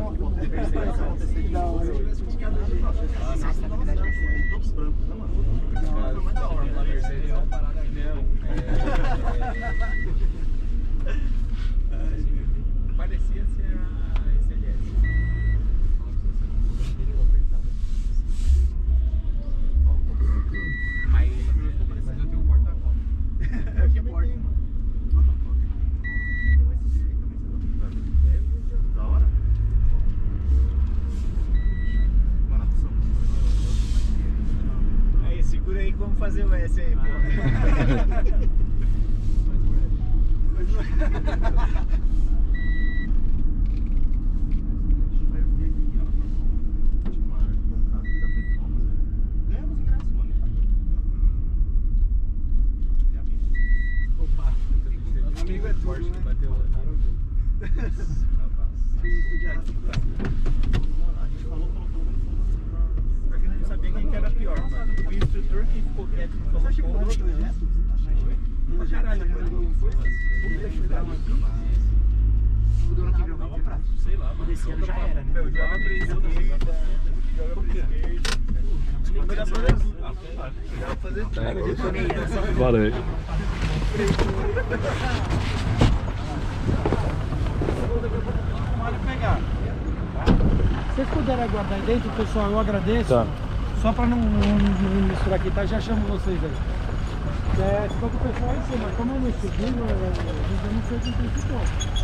uma foto de perseguição. Todos brancos, né, mano? Foi mais da hora. Parecia ser a excelência. Mas eu tenho um porta-copo. É o que importa. Da hora? Mano, a pessoa. Aí, segura aí que vamos fazer o S aí, pô. Ganhamos ingresso, mano. Opa, amigo é tudo, né? Bateu A gente falou. Porque eu não sabia quem que era pior, mano. O instrutor que ficou quieto não falou porra. Pra caralho, mano. sei lá, mano. Esse ano já era, né? Meu, joga pra esquerda, joga pra esquerda. Dá pra fazer tudo. Valeu. Pode pegar. Se vocês puderem aguardar aí dentro, pessoal, eu agradeço. Tá. Só para não misturar aqui, tá? Já chamo vocês aí. Ficou com o pessoal aí em cima, como eu não subi, eu não sei quem tem que for.